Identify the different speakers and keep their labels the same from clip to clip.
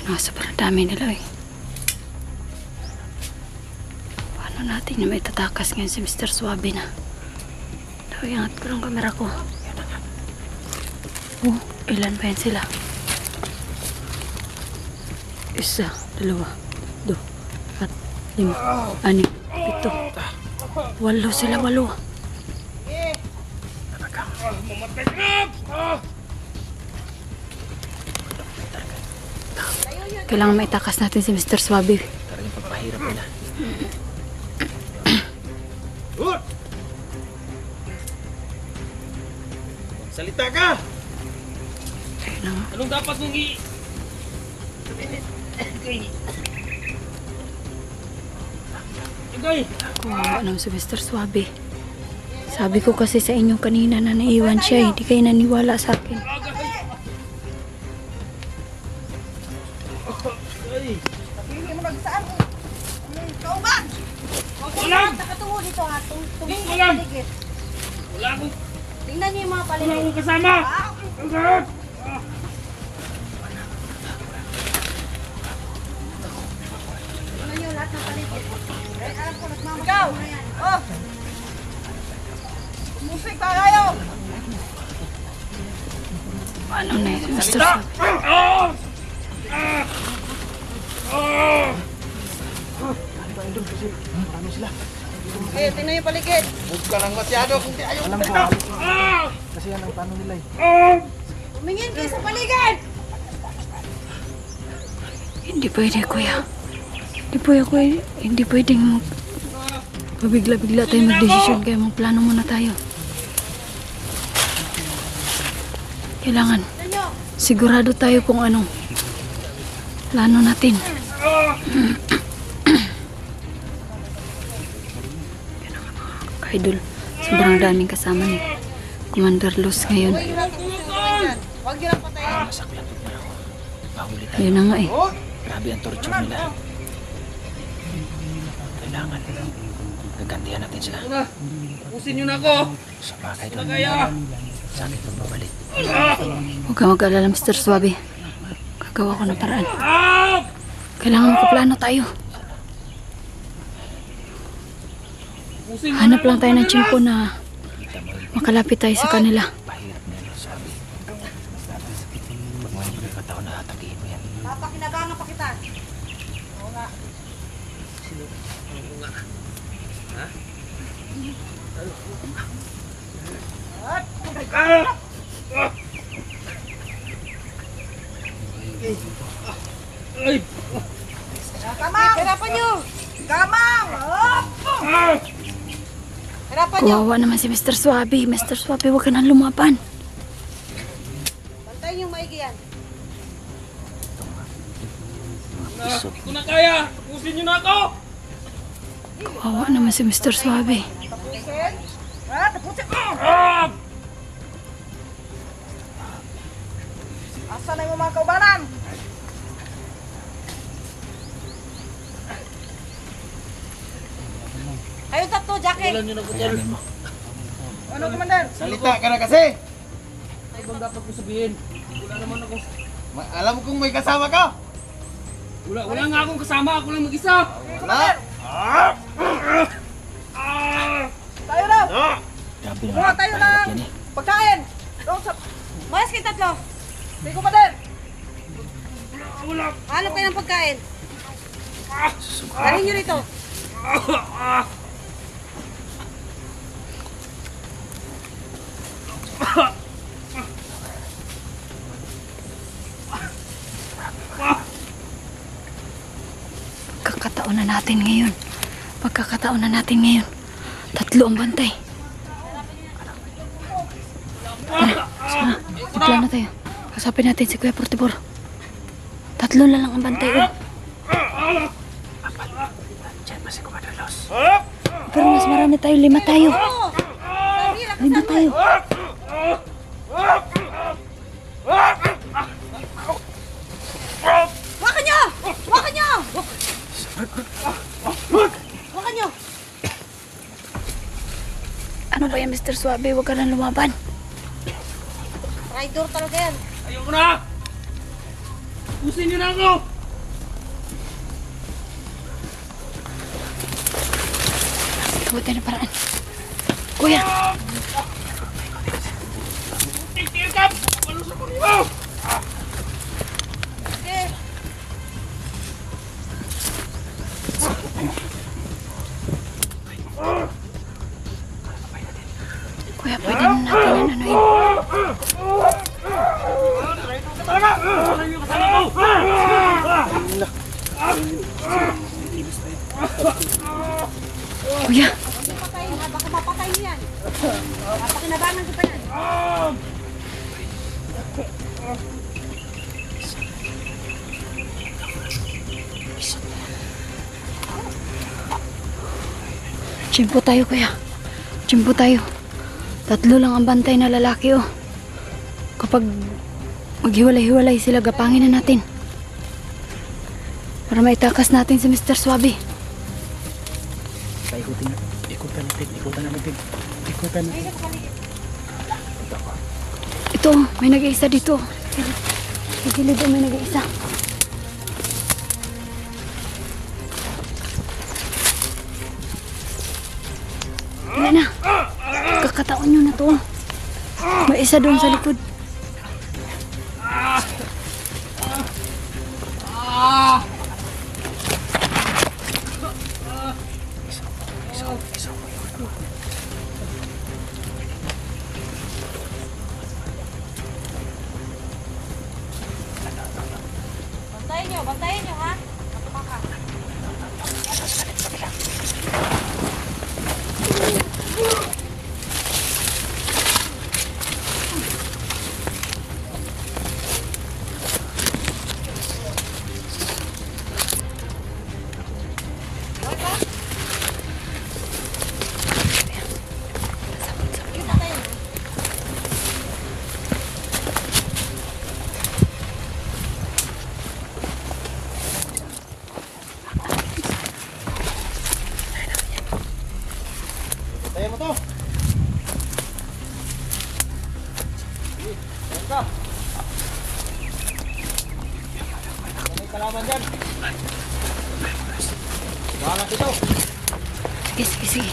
Speaker 1: Sobrang dami nila eh. Paano natin yung may tatakas ngayon si Mr. Suabe na? Iangat ko lang kamera ko. Oh, ilan pa yan sila? Isa, dalawa, 2, 4, 5, 6, 7, 8 sila, 8. Kailangan maitakas natin si Mr. Suabe.
Speaker 2: Parang yung pagpahirap nila. Salita ka! Anong dapat mong
Speaker 1: Kawawa naman si Mr. Suabe. Sabi ko kasi sa inyo kanina na naiwan siya eh. Di kayo naniwala sa akin.
Speaker 3: Hindi mo nagsaan. Kauban!
Speaker 2: Walang!
Speaker 3: Nakatungo dito ha. Tumingin
Speaker 2: Walang!
Speaker 3: sa paligid.
Speaker 2: Wala akong
Speaker 3: Tingnan niyo yung mga paligid.
Speaker 2: kasama!
Speaker 3: Tingnan niyo lahat ng paligid. Eh, alam ko, nagmamakaaw na yan. Oh! Musik pa kayo!
Speaker 1: Paano na yun si Mr. Suabe?
Speaker 3: Eh, tingnan yung paligid.
Speaker 2: Huwag ka lang masyado kung di ayaw. Alam ko, kasi yan ang plano nila eh.
Speaker 3: Tumingin kayo sa paligid!
Speaker 1: Hindi pwede, kuya. Hindi pwede, kuya. Hindi pwedeng pabigla-bigla tayo mag-desisyon. Kaya magplano muna tayo. Kailangan sigurado tayo kung anong plano natin. Idol, sobrang daming kasama ni Commander Los ngayon.
Speaker 3: Huwag yun ang patayin.
Speaker 2: Masaklapot na ako. Bahuli tayo.
Speaker 1: Yun na nga eh.
Speaker 2: Grabe ang torture nila. Kailangan. Gagantihan natin sila.
Speaker 4: Pusin nyo na ako!
Speaker 2: Sa bagay doon.
Speaker 4: Kaya!
Speaker 2: Saan ito babalik?
Speaker 1: Huwag kang mag-alala, Mr. Suabe. Gagawa ko ng paraan. Kailangan magpaplano tayo.
Speaker 4: Pusin nyo
Speaker 1: Hanap lang tayo ng tsimpo na makalapit tayo sa kanila.
Speaker 2: Pahirap na yun, sabi. Pag may pagkataon na atakihin mo yan.
Speaker 3: Papakinabangan pa kita. Oo nga. Kamang! Hirapan nyo! Kamang! Hirapan nyo!
Speaker 1: Kawawa naman si Mr. Suabe. Mr. Suabe, huwag ka nang lumaban.
Speaker 3: Bantayin yung maigi yan.
Speaker 4: Hindi ko na kaya! Pusin nyo na ako!
Speaker 1: Kawawa naman si Mr. Suabe.
Speaker 3: Tapusin. Tapusin! Asa na yung mga kaubanan? Kayo tatlo, Jackie.
Speaker 4: Wala nyo na putol.
Speaker 3: Ano, Commander?
Speaker 2: Salita ka na kasi!
Speaker 4: Ano bang dapat ko sabihin? Wala naman ako.
Speaker 2: Alam mo kung may kasama ka?
Speaker 4: Wala nga akong kasama. Ako lang mag-isa.
Speaker 2: Wala!
Speaker 3: Tayo na!
Speaker 2: Grabe
Speaker 3: Kumuha tayo ng pagkain! Doon sa... Mayas kayo tatlo! Sige, Commander!
Speaker 4: Wala!
Speaker 3: Hanap kayo ng pagkain. Dalhin nyo rito.
Speaker 1: Pagkakataon na natin ngayon. Pagkakataon na natin ngayon. 3 ang bantay. Tara, sana. Magplano tayo. Kasapin natin si Kuya Portibor. 3 na lang ang bantay. Oh.
Speaker 2: Diyan pa si Commander Los.
Speaker 1: Pero mas marami tayo. 5 tayo. 5 tayo.
Speaker 3: Wakan nyo! Wakan nyo! Wakan nyo!
Speaker 1: Ano ba yan, Mr. Suabe? Huwag ka nang lumaban.
Speaker 3: Rider talaga yan.
Speaker 4: Ayoko na! Pusin nyo na ako!
Speaker 1: Buti na paraan. Kuya!
Speaker 4: Tingkap! Malusok ko niyo!
Speaker 1: Kuya, pwede na natin anuhin. Kuya!
Speaker 3: Patayin ha, baka mapatayin yan. Napakinabangan ko pa yan.
Speaker 1: Tsimpo tayo, kuya. Tsimpo tayo. 3 lang ang bantay na lalaki, oh. Kapag maghiwalay-hiwalay sila, gapangin na natin. Para maitakas natin si Mr. Swabe.
Speaker 2: Ikutan natin.
Speaker 1: Ito, may nag-iisa dito. Sa gilid, may nag-iisa. Wala na. Kakataon nyo na to. May isa doon sa likod.
Speaker 3: Bantayin nyo ha.
Speaker 2: Tayo mo to. Ayan ka. May kalaman dyan. Bahala dito.
Speaker 1: Sige, sige, sige.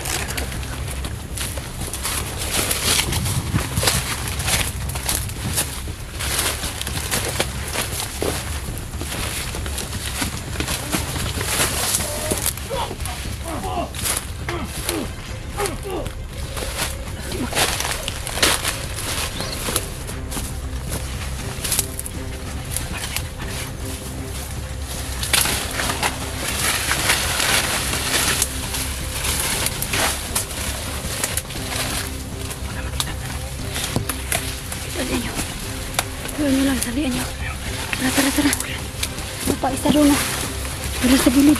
Speaker 1: Salian nyo. Tuloy nyo lang, salian nyo. Tara, tara, tara. Lupa, isa doon na. Tara sa gilid.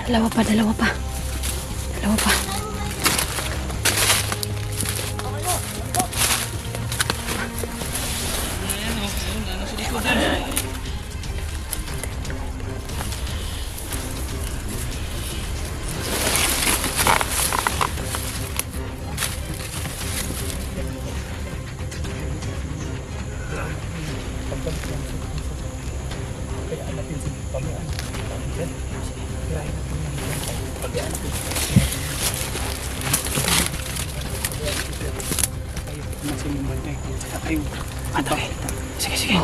Speaker 1: Dalawa pa, dalawa pa. Dalawa pa.
Speaker 2: Antay. Sige, sige.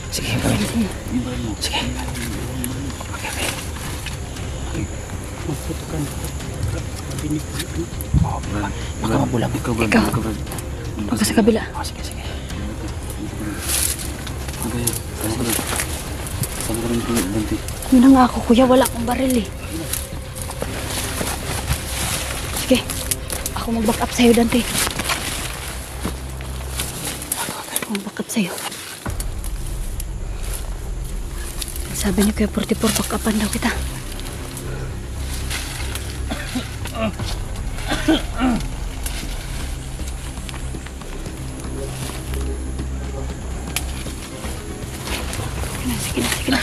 Speaker 2: Sige, gawin. Sige. Okay, okay. Magputukan. Mabinig. Baka mabulang.
Speaker 1: Ikaw. Huwag ka sa kabila.
Speaker 2: Sige, sige.
Speaker 1: Yun na nga ako, kuya. Wala akong baril eh. Sige. Ako mag-back up sa'yo, Dante. Ako mag-back up sa'yo. Sabi niyo kaya 44, back upan daw kita. Sige na, sige na.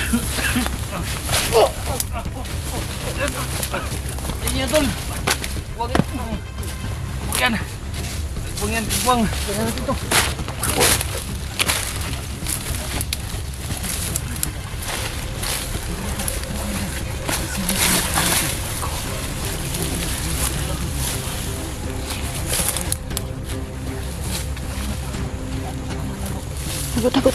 Speaker 2: Kagwang yan, kagwang.
Speaker 1: Tago.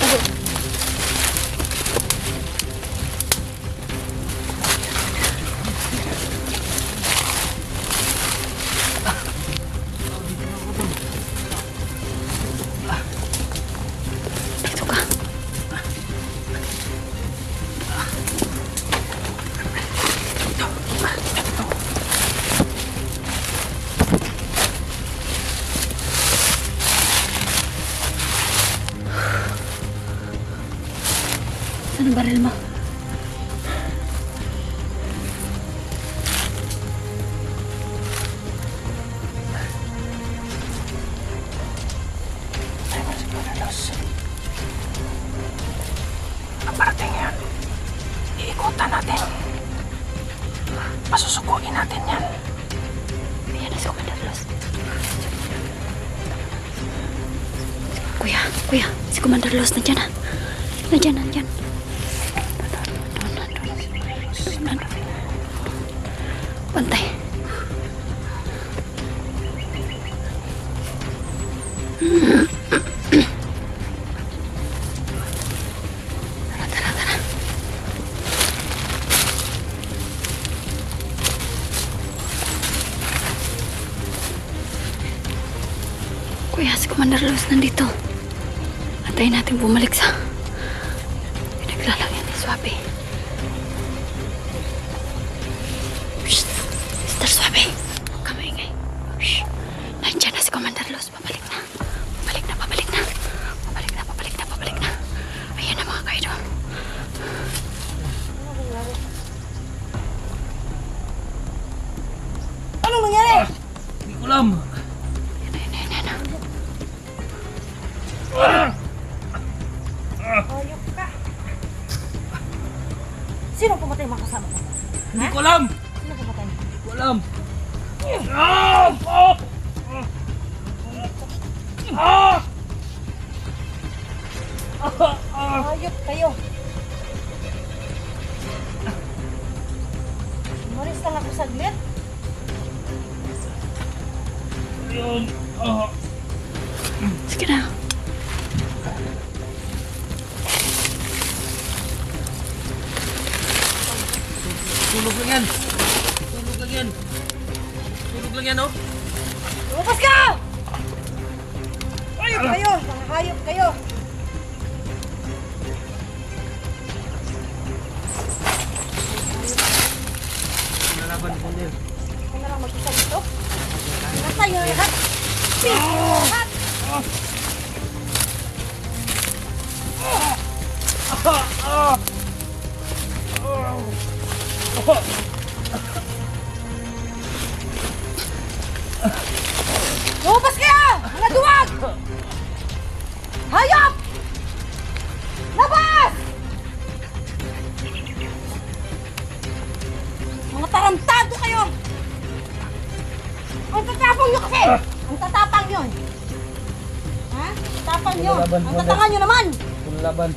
Speaker 1: Dito ka. Saan ang baril mo?
Speaker 2: Ang parating yan. Iikutan natin. Pasusukuin natin yan.
Speaker 1: Ayan na si Commander Los. Kuya, si Commander Los nandiyan na. Nandiyan. Bantay. Tara. Kuya, si Commander Los nandito. Antayin natin bumalik sa pinaglalagyan ni Swabe. Shh! Mr. Swabe! Huwag ka maingay. Shh! Nandiyan na si Commander Los. Pabalik na. Ayan na mga kaido.
Speaker 3: Anong nangyari?
Speaker 4: Hindi ko alam.
Speaker 1: Ayan na.
Speaker 3: Ayok ka. Sino pumatay mga kasama ko?
Speaker 4: Hindi ko alam.
Speaker 3: Sino pumatay?
Speaker 4: Hindi ko alam. Ah! Ah! Ah!
Speaker 3: Ayok kayo. Maris lang ako saglit.
Speaker 4: Yun. Ah!
Speaker 1: Sige na.
Speaker 4: Tulog lang yan. Tulog lang yan, oh.
Speaker 3: Lumabas ka! Ayok kayo. Mga hayop kayo.
Speaker 4: Nalaban ko din.
Speaker 3: Ako na lang mag-isa dito. Nasa iyo lahat. Lahat. Lumabas kayo! Mga duwag! Hayop! Labas! Mga tarantado kayo! Ang tatapang nyo kasi! Ang tatapang nyo! Ha? Tatapang nyo! Ang tatangan nyo naman!
Speaker 4: Laban.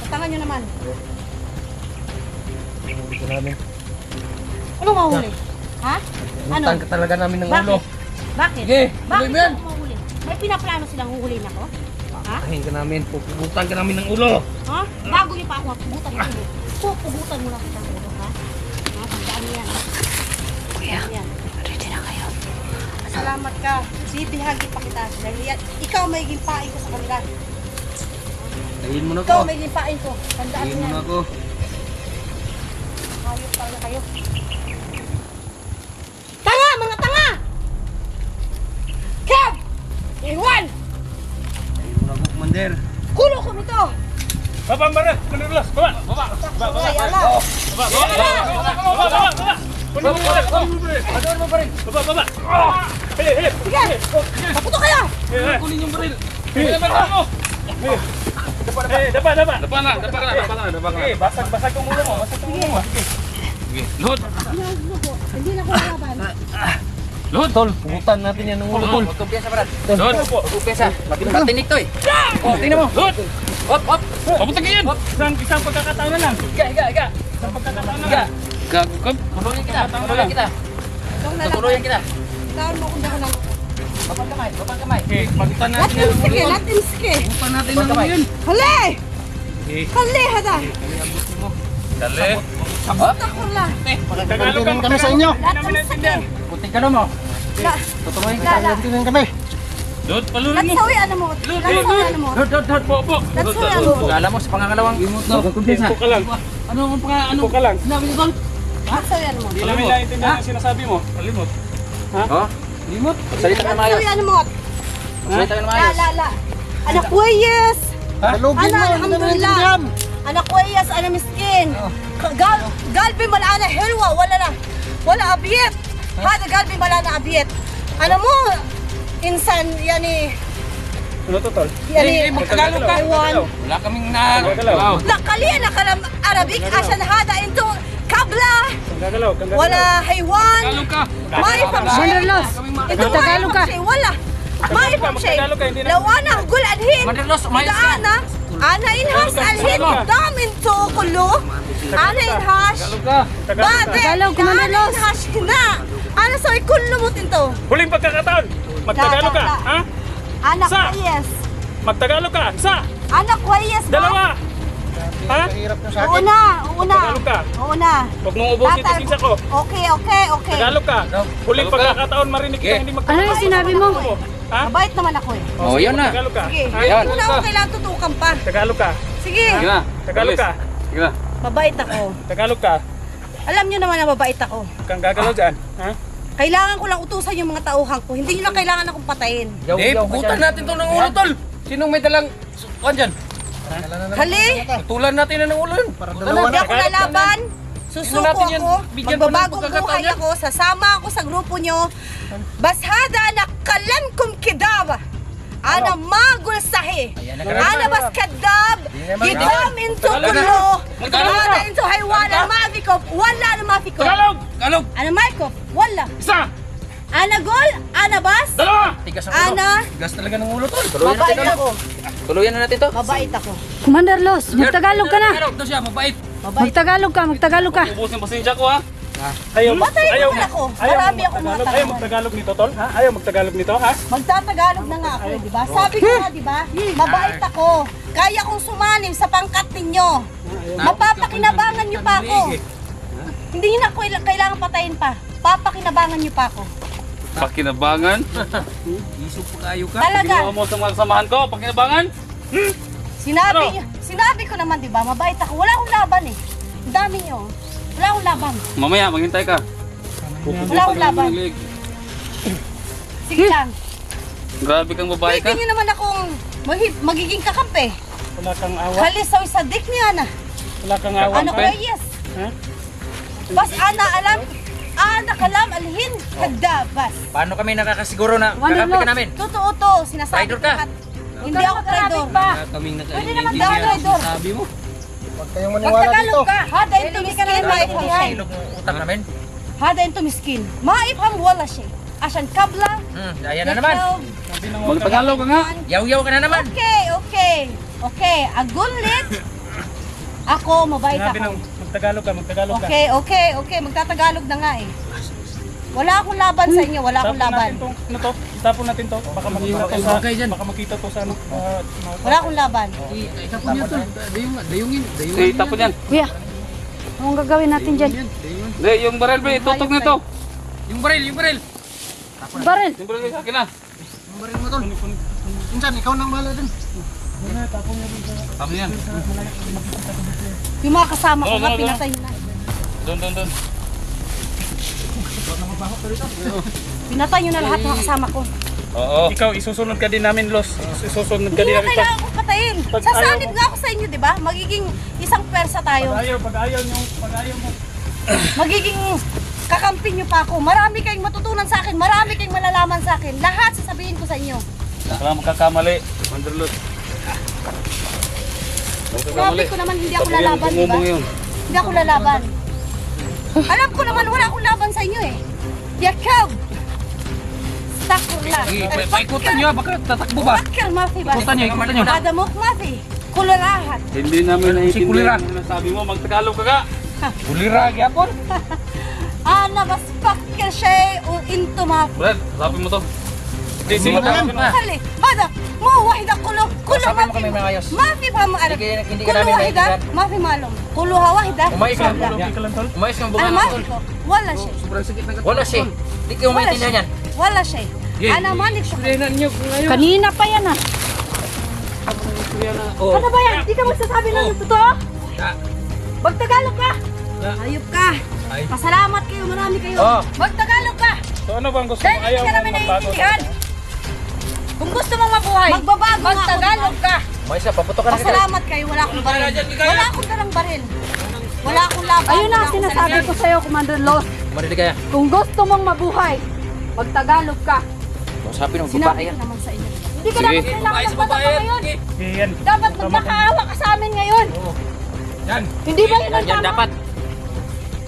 Speaker 3: Tatangan nyo naman!
Speaker 4: Hindi namin.
Speaker 3: Anong mahuli? Ha? Ano?
Speaker 4: Utang ka talaga namin ng ulo.
Speaker 3: Bakit?
Speaker 4: Sige,
Speaker 3: Bakit
Speaker 4: tuloy mo yan.
Speaker 3: ako mahuli? May pinaplano silang huhulihin ako? Ha?
Speaker 4: Tahin ka namin. Pupugutan ka namin ng ulo.
Speaker 3: Ha? Bago niyo pa ako pupugutan ng ulo. Pupugutan mo lang kitang ulo, ha? Ha? Tandaan mo yan, ha?
Speaker 1: Kuya,
Speaker 3: Tandaan mo yan.
Speaker 1: ready na kayo.
Speaker 3: Salamat ka. Bibihagi pa kita. Dahil yan, ikaw may gimpain ko sa kanila.
Speaker 4: Tahin mo na
Speaker 3: Ikaw
Speaker 4: ko.
Speaker 3: may gimpain ko. Tandaan
Speaker 4: Tahin
Speaker 3: mo
Speaker 4: mo
Speaker 3: yan.
Speaker 4: na ko.
Speaker 3: Hayop talaga kayo. Tanga! Mga tanga! Kev! Iwan!
Speaker 4: Tahin mo na ko, Commander.
Speaker 3: Kulo ko nito!
Speaker 4: Baba, Mara! Mandalos! Baba! Baba! Baba!
Speaker 3: Ay, ala!
Speaker 4: Baba! Baba! Ador mo pa rin! Baba! Baba! Hilip! Hilip!
Speaker 3: Sige! Paputo kayo!
Speaker 4: Kunin yung baril! Hilip! Mo! Dapa! Dapa na! Basag yung ulo mo! Basag yung ulo mo! Sige! Load!
Speaker 3: Hindi na ko laban.
Speaker 4: Lod.
Speaker 2: Tol, pugutan natin yan ng ulo, tol.
Speaker 5: Huwag kumpiyansa, Brad.
Speaker 4: Lod.
Speaker 5: Huwag kumpiyansa. Matinik to eh. Oh, tingnan mo.
Speaker 4: Lod.
Speaker 5: Hop, hop.
Speaker 4: Pabutin ka yan. Isang pagkakataon na lang.
Speaker 5: Higa.
Speaker 4: Isang pagkakataon na
Speaker 5: Higa.
Speaker 4: lang. Gago ka.
Speaker 5: Tutuluyan kita. Tutuluyan kita.
Speaker 3: Tawan mo kung ako
Speaker 5: Babang kamay.
Speaker 4: Okay, pagutan natin yan.
Speaker 3: Latin ski.
Speaker 4: Pagutan natin ng ulo yun.
Speaker 3: Hali!
Speaker 4: Okay.
Speaker 3: Hali, hada.
Speaker 4: Dali.
Speaker 3: Ako la.
Speaker 4: Tagalog kami sa inyo.
Speaker 3: Latin ski.
Speaker 5: Puting ka na mo.
Speaker 3: La.
Speaker 5: Tutuluyan kita.
Speaker 3: La.
Speaker 2: kami.
Speaker 4: Lod, palurin mo.
Speaker 3: Latsawi ano mo. Latsawi ano mo.
Speaker 4: Lod. Po.
Speaker 3: Latsawi ano mo.
Speaker 5: Pag-alam mo sa pangangalawang imot no. Huwag kumpiyansa.
Speaker 4: Tempo ka lang.
Speaker 5: Ano
Speaker 4: Tempo ka lang.
Speaker 5: sinabi ni Tol?
Speaker 3: Latsawi ano mo.
Speaker 4: Hindi namin naiintindihan ang sinasabi mo. Palimot.
Speaker 5: Oh? Limot. Salita ka na maayos.
Speaker 3: Latsawi ano mo.
Speaker 5: Salita ka na
Speaker 3: La,
Speaker 5: maayos.
Speaker 3: la. Anak weyes.
Speaker 2: Halugin
Speaker 3: Ana, alhamdulillah. Anak weyes, ana miskin. Galbi malana helwa, wala abiyet. Hada galbi malana abiyet. Ano mo, insan, yani,
Speaker 4: Ano to, tol?
Speaker 3: yani,
Speaker 5: Magtagalog ka.
Speaker 3: Taiwan.
Speaker 5: Wala kaming
Speaker 4: Gagalaw.
Speaker 3: Nakaliya na kalam Arabic, asan hada into kabla,
Speaker 4: Gagalaw.
Speaker 3: wala haywan,
Speaker 5: Tagalog ka.
Speaker 3: may pamshay.
Speaker 1: Mandarlos.
Speaker 3: Ito
Speaker 1: Tagalog ka.
Speaker 3: Wala. May pamshay.
Speaker 4: Magtagalog ka, hindi na-
Speaker 3: Lawana, guladhin.
Speaker 5: Mandarlos, umayos ka.
Speaker 3: Daana, ana inhas alhin, damin to kulo. Ana inhas.
Speaker 5: Tagalog ka.
Speaker 3: Bade,
Speaker 1: Tagalog,
Speaker 3: daana
Speaker 1: Mandarlos.
Speaker 3: inhas na. Ana soy kulo mo tinto.
Speaker 4: Huling pagkakataon. Magtagalog ka.
Speaker 3: La.
Speaker 4: Ha?
Speaker 3: Anak
Speaker 4: Sa?
Speaker 3: kwayes.
Speaker 4: Magtagalog ka. Isa.
Speaker 3: Anak kwayes ba?
Speaker 4: Dalawa. Ha?
Speaker 3: Una.
Speaker 4: Tagalog ka.
Speaker 3: Una.
Speaker 4: Huwag mong ubusin
Speaker 3: Tatal-
Speaker 4: kasi ko.
Speaker 3: Okay.
Speaker 4: Tagalog ka. Huling
Speaker 5: Tagalog ka.
Speaker 4: pagkakataon marinig kita hindi
Speaker 1: Ano yung sinabi mo?
Speaker 4: Ha?
Speaker 3: Mabait naman ako eh.
Speaker 5: Oh, yun na.
Speaker 4: Tagalog ka.
Speaker 3: Sige.
Speaker 4: Ha?
Speaker 5: Yan.
Speaker 3: Hindi na ako kailangan tutukan pa.
Speaker 4: Tagalog ka.
Speaker 3: Sige.
Speaker 5: Sige na.
Speaker 4: Tagalog ka.
Speaker 5: Sige na.
Speaker 3: Mabait ako.
Speaker 4: Tagalog ka.
Speaker 3: Alam niyo naman na mabait ako.
Speaker 4: Huwag kang gagalaw dyan. Ha?
Speaker 3: Kailangan ko lang utusan yung mga tauhan ko. Hindi nyo na kailangan akong patayin.
Speaker 5: Pugutan natin to ng ulo, Tol. Sinong may dalang kuwan dyan?
Speaker 3: Hali!
Speaker 5: Tulan natin na ng ulo yun.
Speaker 3: Hindi ako lalaban. Susuko
Speaker 5: natin yan.
Speaker 3: ako.
Speaker 5: Bigyan pa ng
Speaker 3: Magbabagong
Speaker 5: pagkakataon
Speaker 3: buhay
Speaker 5: yan.
Speaker 3: ako. Sasama ako sa grupo nyo. Bashada na kalan kum kidaba. Ana magul sahi. Ana bas kadab. Gidam into kulo. Ana into haywana mafikop. Wala na mafikop.
Speaker 5: Tagalog.
Speaker 3: Ana mafikop. Wala.
Speaker 4: Isa.
Speaker 3: Ana gol. Ana bas.
Speaker 4: Dalawa.
Speaker 5: Tigas ang ulo.
Speaker 3: Ana.
Speaker 5: Tigas talaga ng ulo, Tol.
Speaker 3: Mabait ako.
Speaker 5: Tuluyan na natin to.
Speaker 3: Mabait ako.
Speaker 1: Kumandarlos, magtagalog ka na.
Speaker 5: Tagalog to siya, mabait.
Speaker 3: Mabait.
Speaker 1: Magtagalog ka.
Speaker 4: Ubusin pasensya ko ha. Ayaw,
Speaker 3: Patayin
Speaker 4: ayaw,
Speaker 3: naman ako.
Speaker 4: ayaw
Speaker 3: Marami akong mga
Speaker 4: magtagalog. Ayaw
Speaker 3: tanong.
Speaker 4: magtagalog nito, tol? Ha? Ayaw magtagalog nito, ha?
Speaker 3: Magtatagalog na nga ako, di ba? Sabi ko nga, di ba? Mabait ako. Kaya kong sumanim sa pangkat ninyo. Mapapakinabangan niyo pa ako. Hindi niyo na ako kailangan patayin pa. Papakinabangan niyo pa ako.
Speaker 4: Pakinabangan?
Speaker 5: Isog pa kayo ka.
Speaker 3: Talaga.
Speaker 4: Ginawa mo sa mga samahan ko, pakinabangan? Ano?
Speaker 3: Sinabi ko naman, di ba? Mabait ako. Wala akong laban eh. Ang dami niyo. Wala akong laban.
Speaker 4: Mamaya, maghintay ka.
Speaker 3: Wala akong laban. Sige lang.
Speaker 4: Grabe kang babae ka.
Speaker 3: Pwede niyo naman akong magiging kakampi.
Speaker 4: Wala kang awa.
Speaker 3: Halisaw sa dik niya na.
Speaker 4: Wala kang awa.
Speaker 3: Ano ko yes.
Speaker 4: Ha?
Speaker 3: Bas ana alam. Ana kalam alhin kadabas.
Speaker 5: Paano kami nakakasiguro na
Speaker 1: Wonder
Speaker 5: kakampi ka
Speaker 1: Lord.
Speaker 5: namin?
Speaker 3: Totoo to, sinasabi
Speaker 5: Traitor
Speaker 3: ko
Speaker 5: ka.
Speaker 3: lahat. Hindi ako traitor.
Speaker 5: Kaming
Speaker 3: Pwede naman daw traitor.
Speaker 5: Sabi mo.
Speaker 2: Huwag kayong maniwala dito.
Speaker 3: Magtagalog ka. Hada into miskin, maifam siya.
Speaker 5: Ilog ng utang namin.
Speaker 3: Hada into miskin. Maifam wala siya. Asan kabla.
Speaker 5: Ayan na naman.
Speaker 4: Magtagalog ka nga.
Speaker 5: Yaw-yaw ka na naman.
Speaker 3: Okay. Agunlit. Ako, mabait
Speaker 4: Sinabi
Speaker 3: ako.
Speaker 4: ng magtagalog ka, magtagalog ka.
Speaker 3: Okay. Magtatagalog na nga eh. Wala akong laban sa inyo, wala akong
Speaker 4: Tapon
Speaker 3: laban.
Speaker 4: natin tong, ano to? Tapon natin to. Baka makita to sa,
Speaker 5: Okay, dyan.
Speaker 4: baka makita to sa ano.
Speaker 3: Wala akong laban.
Speaker 5: Itapon niyo to. Dayungin.
Speaker 4: Okay, tapon yan.
Speaker 1: Kuya, anong gagawin natin dyan?
Speaker 4: Hindi, yung baril ba, itutok nito.
Speaker 5: Yung baril.
Speaker 1: Baril.
Speaker 4: Yung baril, akin na.
Speaker 2: Baril mo tol. Insan, ikaw nang mahala dun.
Speaker 4: Tapon yan.
Speaker 3: Yung mga kasama ko
Speaker 4: Oo,
Speaker 3: nga,
Speaker 4: oo, oo.
Speaker 3: pinatay nyo na.
Speaker 4: Doon.
Speaker 3: Pinatay nyo na lahat mga kasama ko.
Speaker 4: Oo. Ikaw, isusunod ka din namin, Los. Isusunod ka
Speaker 3: Hindi
Speaker 4: din
Speaker 3: na
Speaker 4: namin.
Speaker 3: kailangan kong patayin.
Speaker 4: Pag
Speaker 3: Sasanib
Speaker 4: ayaw-
Speaker 3: nga ako sa inyo, di ba? Magiging isang persa tayo.
Speaker 4: Pag ayaw mo.
Speaker 3: Magiging kakampi nyo pa ako. Marami kayong matutunan sa akin. Marami kayong malalaman sa akin. Lahat sasabihin ko sa inyo.
Speaker 4: Wala magkakamali. Wanderlust.
Speaker 3: Sabi ko naman hindi ako lalaban, di ba? Hindi ako lalaban. Alam ko naman wala akong laban sa inyo eh. Yakab! Astaghfirullah.
Speaker 2: Sige, paikutan nyo, baka tatakbo ba?
Speaker 3: Fakkar ma fi bas.
Speaker 2: Ikutan nyo.
Speaker 3: Hada muk ma fi. Kullu rahat.
Speaker 4: Hindi namin
Speaker 2: Si Kulira.
Speaker 4: naiintindihan yung sabi mo. Magtagalog ka ka.
Speaker 2: Kulira, gyapon.
Speaker 3: Ana bas fakkar shay o into ma fi.
Speaker 4: Brad, sabi mo to. Sige,
Speaker 2: Sige,
Speaker 3: خلي هذا مو واحدة كله
Speaker 2: Sabi
Speaker 3: ما
Speaker 2: mo
Speaker 3: في
Speaker 2: kami mga ayos.
Speaker 3: ما في فهم عربي
Speaker 2: Hindi
Speaker 3: كل
Speaker 2: ka namin
Speaker 3: واحدة
Speaker 2: maintindihan.
Speaker 3: ما في معلوم كلها واحدة
Speaker 2: Umayos ka.
Speaker 3: لا.
Speaker 2: Umayos kang
Speaker 3: أنا
Speaker 2: bunga
Speaker 3: ما
Speaker 2: ng tol.
Speaker 3: في ولا شيء
Speaker 2: Wala siya. Hindi kayo
Speaker 3: ولا
Speaker 2: maintindihan yan.
Speaker 3: شيء ولا شيء أنا مالك شغل
Speaker 2: Kanina.
Speaker 1: Kanina pa yan ah.
Speaker 2: Oh.
Speaker 3: Ano ba yan? Di ka magsasabi ng totoo? Magtagalog ka! Ayop ka!
Speaker 2: Ay.
Speaker 3: Pasalamat kayo, marami kayo.
Speaker 2: Oh.
Speaker 3: Magtagalog ka!
Speaker 4: So ano bang gusto mo?
Speaker 3: Dahil hindi
Speaker 4: Ayaw
Speaker 3: ka
Speaker 4: mo
Speaker 3: namin
Speaker 4: magbago?
Speaker 3: naiintindihan. Kung gusto mong mabuhay, magbabago magtagalog ka!
Speaker 2: Umayos ka, paputok ka na kita.
Speaker 3: Pasalamat kayo, wala akong baril. Wala akong dalang baril. Wala akong laban.
Speaker 1: Ayun na
Speaker 3: wala akong
Speaker 1: sinasabi
Speaker 3: salita.
Speaker 1: ko sa'yo, Commander Los.
Speaker 2: Marinig kaya.
Speaker 1: Kung gusto mong mabuhay, magtagalog ka.
Speaker 2: Sabi ng
Speaker 3: Sinabi
Speaker 2: babae
Speaker 3: ko
Speaker 2: yan.
Speaker 3: naman sa inyo.
Speaker 1: Hindi ka
Speaker 4: Sige.
Speaker 1: dapat kailangan magpataka ngayon.
Speaker 4: Yan.
Speaker 1: Dapat magmakaawa ka sa amin ngayon.
Speaker 2: Yan.
Speaker 1: Hindi ba yun ang
Speaker 2: Yan
Speaker 1: tama?
Speaker 2: dapat.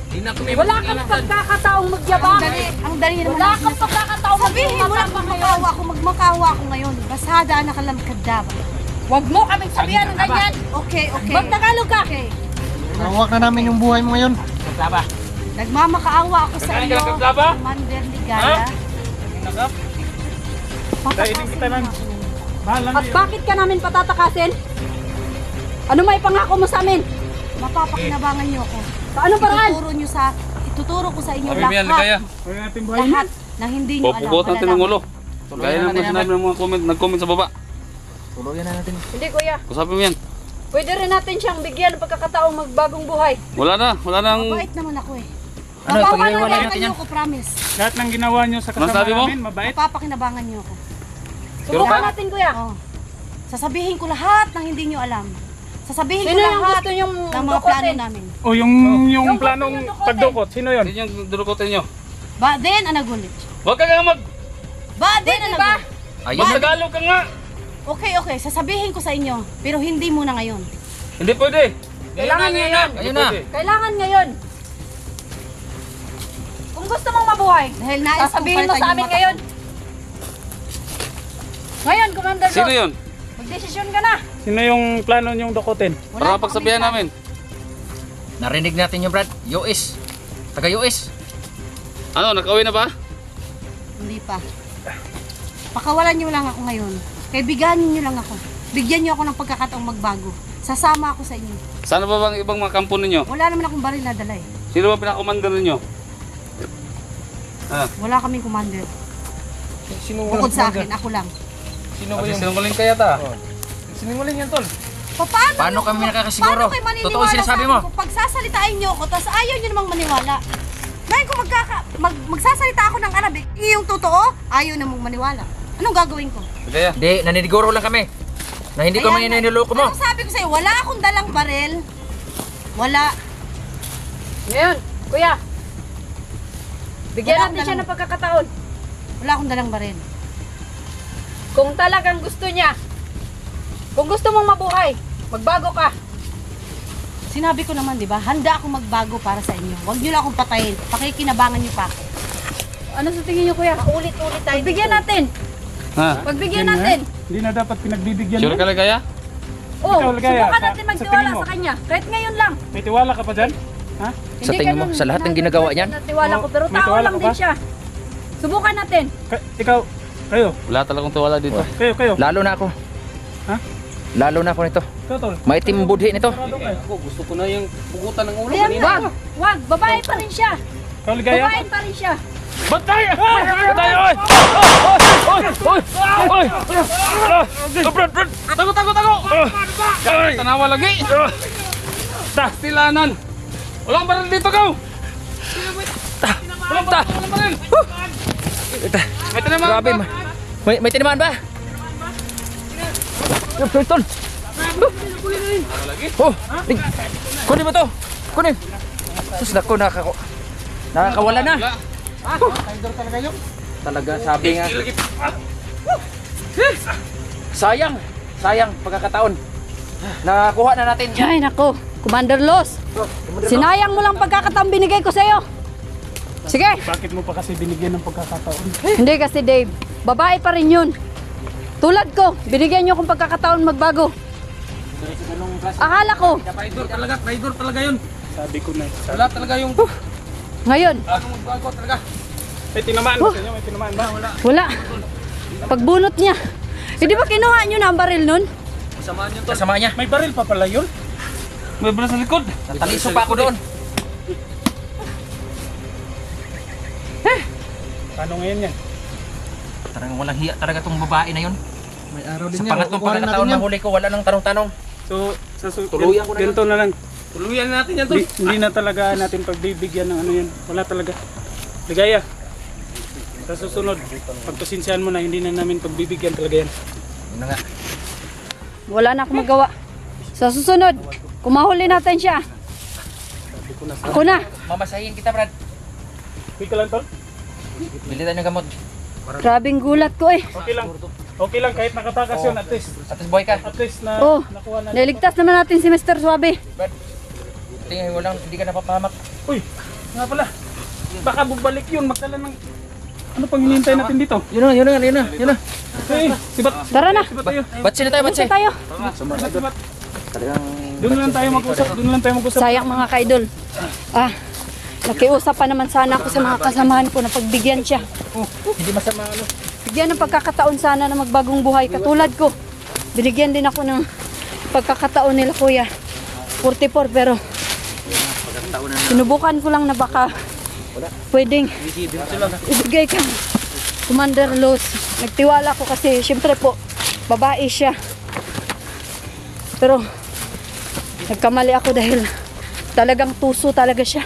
Speaker 2: Hindi na kami.
Speaker 1: Wala kang pagkakataong magyabang.
Speaker 3: Ang dali naman.
Speaker 1: Wala kang pagkakataong
Speaker 3: Sabihin mo lang magmakawa ako, magmakawa ako ngayon. Basada na kalam kadaba.
Speaker 1: Huwag mo kaming sabihan ng ganyan.
Speaker 3: Okay, okay.
Speaker 1: Magtagalog ka.
Speaker 3: Okay.
Speaker 5: Hawak na namin yung buhay mo ngayon.
Speaker 2: Taba.
Speaker 3: Nagmamakaawa ako sa
Speaker 4: Kakain
Speaker 3: iyo,
Speaker 4: ka ng kaplaba?
Speaker 3: Commander Ligaya.
Speaker 4: Nakap. Kainin kita ng... Bahala
Speaker 1: At bakit ka namin patatakasin? Ano may pangako mo sa amin?
Speaker 3: Mapapakinabangan niyo ako.
Speaker 1: Paano paraan?
Speaker 3: Ituturo ko sa inyo
Speaker 4: Sabi mo yan, Ligaya.
Speaker 3: lahat.
Speaker 4: Huwag natin buhay mo.
Speaker 3: Lahat na hindi niyo alam.
Speaker 4: Pupugot natin ng ulo.
Speaker 2: Tuloy
Speaker 4: Gaya
Speaker 2: na
Speaker 4: naman
Speaker 2: natin
Speaker 4: sinabi ng mga nag-comment sa baba.
Speaker 2: Tuluyan na natin.
Speaker 1: Hindi kuya.
Speaker 4: Sabi mo yan.
Speaker 1: Pwede rin natin siyang bigyan ng pagkakataong magbagong buhay.
Speaker 4: Wala nang...
Speaker 3: Mabait naman ako eh.
Speaker 2: Ano, pag-iwalay natin yan?
Speaker 3: niyo ako, promise.
Speaker 6: Lahat ng ginawa nyo sa
Speaker 4: Ano
Speaker 6: kasama
Speaker 4: sabi mo?
Speaker 6: namin, mabait.
Speaker 3: Mapapakinabangan niyo ako.
Speaker 4: Sure
Speaker 1: Subukan
Speaker 4: ka?
Speaker 1: natin kuya.
Speaker 3: Oh. Sasabihin ko lahat ng hindi niyo alam. Sasabihin
Speaker 1: Sino
Speaker 3: ko
Speaker 1: yung
Speaker 3: lahat
Speaker 1: gusto niyong
Speaker 3: ng mga plano
Speaker 1: dukotin?
Speaker 3: namin.
Speaker 6: O yung
Speaker 1: Yung
Speaker 6: planong
Speaker 1: gusto nyo
Speaker 6: pagdukot, sino yun?
Speaker 4: Hindi yung durukotin nyo.
Speaker 3: Baden anagulit.
Speaker 4: Huwag ka nga
Speaker 3: Baden
Speaker 1: Pwede ba?
Speaker 3: anagulit.
Speaker 2: Ayun.
Speaker 4: Magtagalog ka nga.
Speaker 3: Okay, sasabihin ko sa inyo. Pero hindi muna ngayon.
Speaker 4: Hindi pwede.
Speaker 1: Kailangan ngayon.
Speaker 2: Ayun na.
Speaker 1: Kailangan ngayon. Kung gusto mong mabuhay,
Speaker 3: Dahil nais kong
Speaker 1: sasabihin mo
Speaker 3: palitan
Speaker 1: sa
Speaker 3: yung
Speaker 1: amin
Speaker 3: mata
Speaker 1: ngayon. Ngayon, Commander
Speaker 4: Sino
Speaker 1: Los,
Speaker 4: yun?
Speaker 1: magdesisyon ka na.
Speaker 6: Sino yung plano nyong dukotin?
Speaker 3: Wala
Speaker 4: Para
Speaker 3: pa
Speaker 4: pagsabihan
Speaker 3: kaming
Speaker 4: namin.
Speaker 2: Narinig natin yung Brad. US. Taga US.
Speaker 4: Ano, nakauwi na ba?
Speaker 3: plan. Hindi pa. Pakawalan niyo lang ako ngayon. Kaibiganin niyo lang ako. Bigyan niyo ako ng pagkakataong magbago. Sasama ako sa inyo.
Speaker 4: Sana ba bang ibang mga kampo ninyo?
Speaker 3: Wala naman akong baril na dala eh.
Speaker 4: Sino ba pinaka-commander ninyo?
Speaker 3: Wala kaming commander.
Speaker 2: Sino
Speaker 3: Bukod sa akin, ako lang.
Speaker 2: Sino ba
Speaker 4: Kasi
Speaker 2: yung...
Speaker 4: sinungaling kaya ta.
Speaker 2: Sinungaling yan, tol.
Speaker 3: Paano
Speaker 2: Paano kami nakakasiguro?
Speaker 3: Paano kayo maniniwala
Speaker 2: Totoo sinasabi
Speaker 3: sa
Speaker 2: mo?
Speaker 3: akin kung pagsasalitain niyo ako, tapos ayaw niyo namang maniwala? Ngayon kung magsasalita ako ng Arabic, yung totoo, ayaw namang maniwala. Anong gagawin ko?
Speaker 4: Kaya.
Speaker 2: Hindi, naniniguro lang kami. Na hindi ko
Speaker 3: Ayan,
Speaker 2: maniniloko mo.
Speaker 3: Anong sabi ko sa'yo? Wala akong dalang baril. Wala.
Speaker 1: Ngayon, kuya. Bigyan
Speaker 3: Wala
Speaker 1: natin
Speaker 3: akong
Speaker 1: siya ng pagkakataon.
Speaker 3: Wala akong dalang baril.
Speaker 1: Kung talagang gusto niya, kung gusto mong mabuhay, magbago ka.
Speaker 3: Sinabi ko naman, di ba? Handa akong magbago para sa inyo. Huwag niyo lang akong patayin. Pakikinabangan niyo pa.
Speaker 1: Ano sa tingin niyo, kuya?
Speaker 3: Ulit-ulit tayo.
Speaker 1: Pagbigyan natin.
Speaker 4: Ha?
Speaker 1: Pagbigyan natin.
Speaker 6: Hindi na dapat pinagbibigyan
Speaker 4: Sure
Speaker 6: mo.
Speaker 4: ka Ligaya?
Speaker 1: Oh,
Speaker 6: Ikaw, Ligaya,
Speaker 1: subukan
Speaker 6: sa-
Speaker 1: natin
Speaker 6: sa
Speaker 1: magtiwala
Speaker 6: tingin mo?
Speaker 1: sa kanya. Kahit ngayon lang.
Speaker 6: May tiwala ka pa dyan? Ha?
Speaker 2: Sa tingin mo, sa lahat ng ginagawa niyan?
Speaker 1: Natiwala ko, pero
Speaker 6: May
Speaker 1: tao
Speaker 6: tiwala
Speaker 1: lang
Speaker 6: ka
Speaker 1: din
Speaker 6: ba?
Speaker 1: siya. Subukan natin.
Speaker 6: Ikaw, kayo,
Speaker 4: Wala talagang tiwala dito.
Speaker 6: kayo.
Speaker 2: Lalo na ako.
Speaker 6: Ha?
Speaker 2: Lalo na ako nito.
Speaker 6: Ikaw, tol.
Speaker 2: Maitim budhi nito.
Speaker 6: Sarado ka eh.
Speaker 4: Ako, gusto ko na yung pugutan ng ulo.
Speaker 1: Ayan nga. Wag, babae pa rin siya.
Speaker 6: Ikaw, Ligaya.
Speaker 1: Babae pa rin siya.
Speaker 6: Bantay! Bantay! Oy! Oy! Oy! Brad!
Speaker 4: Tago! Tanawa lagi. Tilanan. Walang baril dito, gaw. Walang baril. May tinamaan
Speaker 2: Grabe.
Speaker 4: ba?
Speaker 2: May tinamaan ba? Yung tol. Oh! Kunin mo to! Kunin! Sus, naku, nakakawala na. Talaga, sabi nga. Sayang pagkakataon. Nakakuha na natin.
Speaker 1: Ay, nako. Commander Los. Sinayang mo lang pagkakataong binigay ko sa'yo. Sige!
Speaker 6: Bakit mo pa kasi binigyan ng pagkakataon?
Speaker 1: Hindi kasi Dave, babae pa rin yun. Tulad ko, binigyan niyo akong pagkakataon magbago. Akala ko,
Speaker 5: Traidor talaga yun.
Speaker 6: Sabi ko na.
Speaker 5: Wala talaga yung
Speaker 1: ngayon,
Speaker 5: bago talaga.
Speaker 6: May tinamaan ba sa inyo? May tinamaan ba?
Speaker 1: wala. Pagbunot niya. Eh di ba kinuha niyo na ang baril nun?
Speaker 5: Kasama niya.
Speaker 6: May baril pa pala yun? May baril sa likod.
Speaker 5: Nataliso pa ako doon.
Speaker 6: Paano ngayon yan?
Speaker 2: Talagang walang hiya talaga tong babae na yun.
Speaker 5: May araw din
Speaker 2: Sa
Speaker 5: yan.
Speaker 2: pangatlong
Speaker 5: Kukuhanin
Speaker 2: pagkakataon
Speaker 5: natin
Speaker 2: na huli ko, wala nang tanong-tanong.
Speaker 6: So,
Speaker 2: Tuluyan ko na
Speaker 6: ganito na lang.
Speaker 5: Tuluyan natin yan tol.
Speaker 6: Hindi na talaga natin pagbibigyan ng ano yan. Wala talaga. Ligaya. Sa susunod, pagpasensyahan mo na, hindi na namin pagbibigyan talaga yan.
Speaker 2: Yun na nga.
Speaker 1: Wala na akong magawa. Sa susunod, kumahuli natin siya. Ako na.
Speaker 2: Mamasahin kita, Brad.
Speaker 6: Okay ka lang, Tol?
Speaker 2: Bili tayo ng gamot.
Speaker 1: Grabing gulat ko eh.
Speaker 6: Okay lang. Okay lang, kahit nakatakas yun, at least.
Speaker 2: Atas boy ka.
Speaker 6: At least na
Speaker 1: Oh,
Speaker 6: nakuha na.
Speaker 1: nailigtas naman natin si Mr. Suabe.
Speaker 2: Brad. Tingnan, hindi ka napapahamak.
Speaker 6: Uy, nga pala. Baka bubalik yun, magdala ng... Ano pang hinihintay natin dito?
Speaker 2: Yun na.
Speaker 6: Hey, sibat.
Speaker 1: Tara na.
Speaker 6: Sibat tayo.
Speaker 2: Batsi na tayo, batsi.
Speaker 1: Kasi tayo.
Speaker 6: Sibat. Doon lang tayo mag-usap. Doon lang tayo mag-usap.
Speaker 1: Sayang mga kaidol. Nakiusap pa naman sana ako sa mga kasamahan ko na pagbigyan siya.
Speaker 2: Hindi masama ano.
Speaker 1: Bigyan ng pagkakataon sana na magbagong buhay katulad ko. Binigyan din ako ng pagkakataon nila kuya. 44 pero sinubukan ko lang na baka pwedeng ibigay kang Commander Luz. Nagtiwala ko kasi syempre po babae siya. Pero nagkamali ako dahil talagang tuso talaga siya.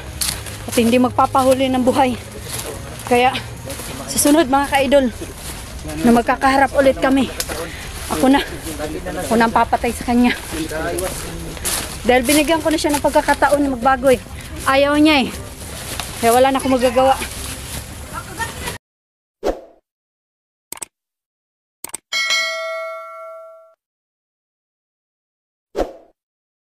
Speaker 1: At hindi magpapahuli ng buhay. Kaya sa sunod mga kaidol na magkakaharap ulit kami, ako na ang papatay sa kanya. Dahil binigyan ko na siya ng pagkakataon na magbago eh. Ayaw niya eh. Kaya wala na akong magagawa.